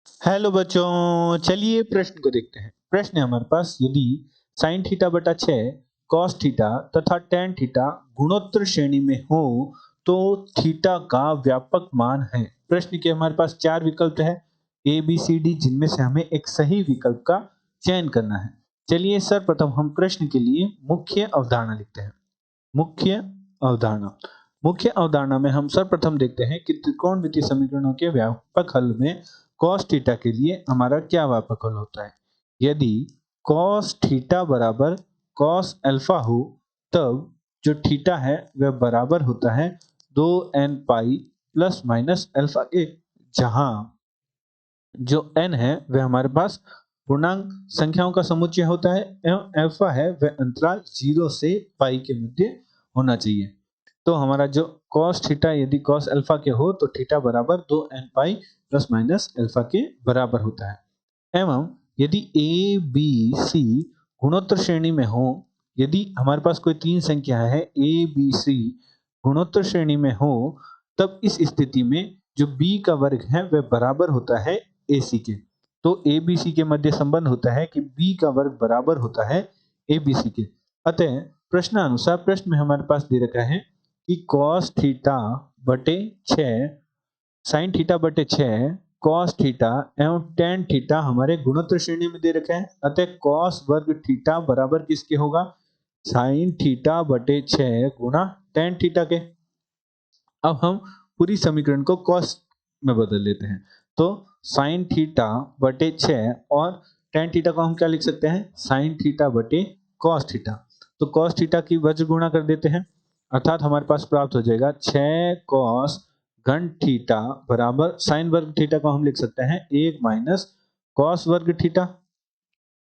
Hello बच्चों, चलिए प्रश्न को देखते हैं। प्रश्न है हमारे पास, यदि साइन थीटा बटा 6 कॉस थीटा तथा टेन थीटा गुणोत्तर श्रेणी में हो तो थीटा का व्यापक मान है। प्रश्न के हमारे पास चार विकल्प है ए बी सी डी, जिनमें से हमें एक सही विकल्प का चयन करना है। चलिए सर्वप्रथम हम प्रश्न के लिए मुख्य अवधारणा लिखते हैं। मुख्य अवधारणा मुख्य अवधारणा में हम सर्वप्रथम देखते हैं कि त्रिकोणमितीय समीकरणों के व्यापक हल में cos थीटा के लिए हमारा क्या व्यापक हल होता है। यदि cos थीटा बराबर cos अल्फा हो, तब जो थीटा है वह बराबर होता है 2n pi plus minus alpha के, जहां जो n है वह हमारे पास पूर्णांक संख्याओं का समुच्चय होता है एवं अल्फा है वह अंतराल 0 से पाई के मध्य होना चाहिए। तो हमारा जो cos थीटा यदि cos अल्फा के हो तो थीटा बराबर 2n pi plus minus alpha के बराबर होता है। एवं यदि ए बी सी गुणोत्तर श्रेणी में हो, यदि हमारे पास कोई तीन संख्या है ए बी सी गुणोत्तर श्रेणी में हो, तब इस स्थिति में जो b का वर्ग है वह बराबर होता है ac के। तो ए बी सी के मध्य संबंध होता है कि b का वर्ग बराबर होता है ए बी सी के। अतः प्रश्नानुसार प्रश्न में हमारे पास दे रखा है कि cos थीटा बटे 6 sin थीटा बटे 6 cos थीटा एवं tan थीटा हमारे गुणोत्तर श्रेणी में दे रखे हैं। अतः cos वर्ग थीटा बराबर किसके होगा? sin थीटा बटे 6 गुणा tan थीटा के। अब हम पूरी समीकरण को cos में बदल लेते हैं। तो sin थीटा बटे 6 और tan थीटा को हम क्या लिख सकते हैं? sin थीटा बटे cos थीटा। तो cos थीटा की वज्र गुणा कर देते हैं, अर्थात हमारे पास प्राप्त हो जाएगा 6 cos घन थीटा बराबर sin वर्ग थीटा को हम लिख सकते हैं 1 माइनस cos वर्ग थीटा।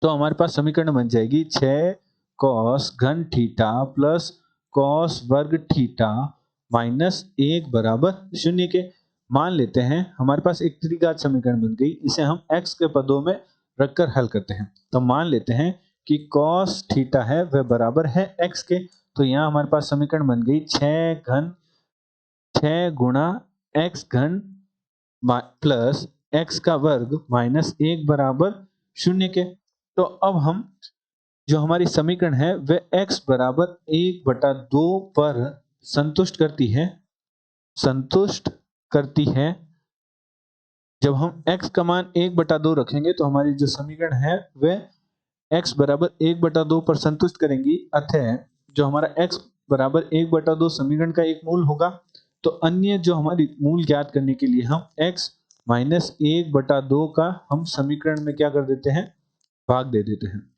तो हमारे पास समीकरण बन जाएगी 6 cos घन थीटा प्लस cos वर्ग थीटा माइनस 1 बराबर 0 के। मान लेते हैं हमारे पास एक त्रिघात समीकरण बन गई, इसे हम x के पदों में रखकर हल करते हैं। तो मान लेते हैं कि cos थीटा है वह बराबर है x के। तो यहाँ हमारे पास समीकरण बन गई 6 गुणा x घन प्लस x का वर्ग माइनस 1 बराबर 0 के। तो अब हम जो हमारी समीकरण है वह x बराबर 1/2 पर संतुष्ट करती है। जब हम x का मान 1/2 रखेंगे तो हमारी जो समीकरण है वह x बराबर 1/2 पर संतुष्ट करेंगी। अतः जो हमारा x बराबर 1/2 समीकरण का एक मूल होगा। तो अन्य जो हमारी मूल ज्ञात करने के लिए हम x माइनस 1/2 का हम समीकरण में क्या कर देते हैं? भाग दे देते हैं।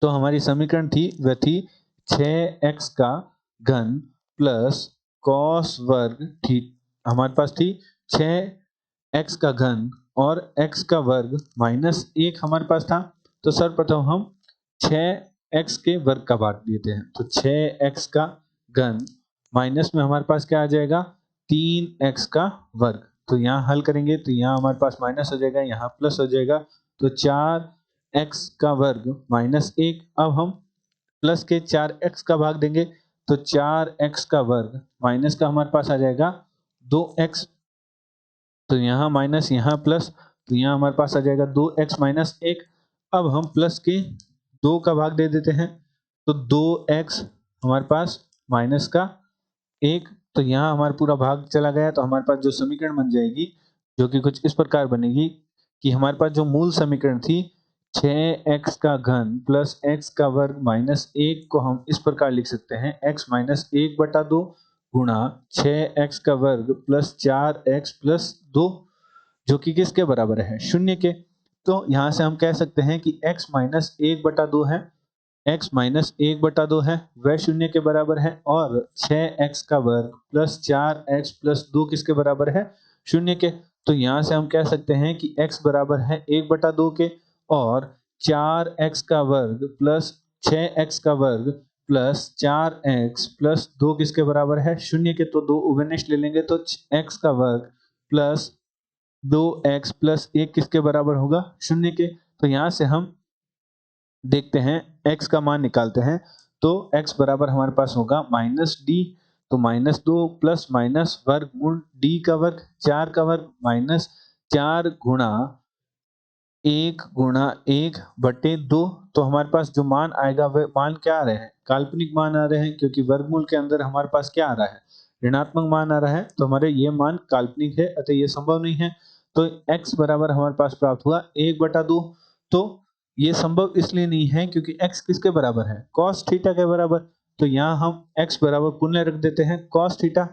तो हमारी समीकरण थी वह थी 6x का घन प्लस cos वर्ग थी, हमारे पास थी 6x का घन और x का वर्ग माइनस 1 हमारे पास था। तो सर्वप्रथम हम 6x के वर्ग का भाग देते हैं। तो 6x का घन माइनस में हमारे पास क्या आ जाएगा? 3x का वर्ग। तो यहाँ हल करेंगे तो यहाँ हमारे पास माइनस हो जाएगा, यहाँ प्लस हो जाएगा। तो 4x का वर्ग माइनस 1। अब हम प्लस के 4x का भाग देंगे तो 4x का वर्ग माइनस का हमारे पास आ जाएगा 2x। तो यहाँ माइनस यहाँ प्लस, तो यहाँ हमारे पास आ जाएगा 2x माइनस 1। अब हम प्लस के 2 का भाग दे देते हैं तो 2x हमारे पास माइनस का 1। तो यहाँ हमारा पूरा भाग चला गया। तो हमारे पास जो समीकरण बन जाएगी जो कि कुछ इस प्रकार बनेगी कि हमारे पास जो मूल समीकरण थी 6x का घन प्लस x का वर्ग माइनस 1 को हम इस प्रकार लिख सकते हैं x माइनस 1/2 गुणा 6x का वर्ग प्लस 4x प्लस 2, जो कि किसके बराबर है? 0 के। तो यहाँ से हम कह सकते हैं कि x माइनस 1/2 है, x माइनस 1/2 है वह 0 के बराबर है, और 6x का वर्ग प्लस 4x प्लस 2 किसके बराबर है? 0 के। तो यहाँ से हम कह सकते हैं कि x बराबर है 1/2 के, और 4x का वर्ग प्लस 6x का वर्ग प्लस 4x प्लस 2 किसके बराबर है? 0 के। तो 2 उभयनिष्ठ ले लेंगे तो x का वर्ग प्लस 2x प्लस 1 किसके बराबर होगा? 0 के। तो यहाँ से हम देखते हैं x का मान निकालते हैं। तो x बराबर हमारे पास होगा माइनस डी। तो माइनस 2 प्लस माइनस वर्ग मूल d का वर्ग 4 का वर्ग माइनस 4 गुणा 1 गुणा 1/2। तो हमारे पास जो मान आएगा वह मान क्या आ रहे हैं? काल्पनिक मान आ रहे हैं, क्योंकि वर्गमूल के अंदर हमारे पास क्या आ रहा है? ऋणात्मक मान आ रहा है, तो हमारे ये मान काल्पनिक है, अतः ये संभव नहीं है। तो x बराबर हमारे पास प्राप्त हुआ 1/2। तो ये संभव इसलिए नहीं है क्योंकि x किसके बराबर है? cos थीटा के बराबर। तो यहाँ हम x बराबर पुनः रख देते हैं cos थीटा,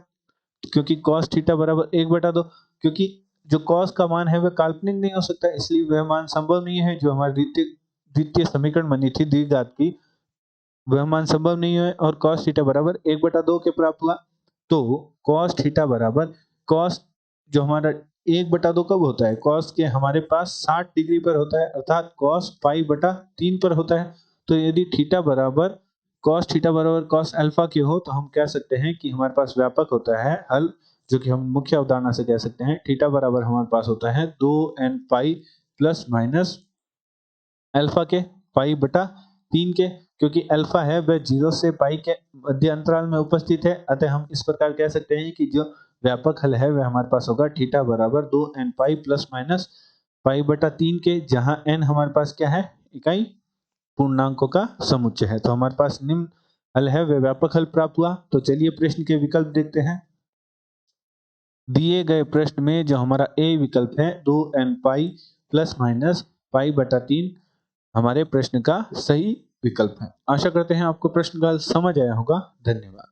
क्योंकि cos थीटा बराबर 1/2। क्योंकि जो cos का मान है वह काल्पनिक नहीं हो सकता, इसलिए वह मान संभव नहीं है। जो हमारी द्वितीय समीकरण बनी थी द्विघात की, वह मान संभव नहीं है और cos थीटा बराबर 1/2 के प्राप्त हुआ। तो cos थीटा बराबर cos, जो हमारा 1/2 कब होता है? cos के हमारे पास 60 डिग्री पर होता है, अर्थात cos π/3 पर होता है। तो यदि थीटा बराबर cos थीटा बराबर cos अल्फा के हो, तो हम कह सकते हैं कि हमारे पास व्यापक होता है हल, जो कि हम मुख्य अवधारणा से कह सकते हैं। थीटा बराबर हमारे पास होता है 2n pi plus minus alpha के π/3 के, क्योंकि अल्फा है वह 0 से पाई के मध्य अंतराल में उपस्थित है। अतः हम इस प्रकार कह सकते हैं कि जो व्यापक हल है वह हमारे पास होगा थीटा बराबर 2n पाई प्लस माइनस π/3 के, जहां n हमारे पास क्या है? इकाई पूर्णांकों का समुच्चय है। तो हमारे पास निम्न हल है वह व्यापक हल प्राप्त हुआ। तो चलिए प्रश्न के विकल्प देखते हैं। दिए गए प्रश्न में जो हमारा ए विकल्प है 2n पाई प्लस माइनस π/3 हमारे प्रश्न का सही विकल्प है। आशा करते हैं आपको प्रश्न का समझ आया होगा। धन्यवाद।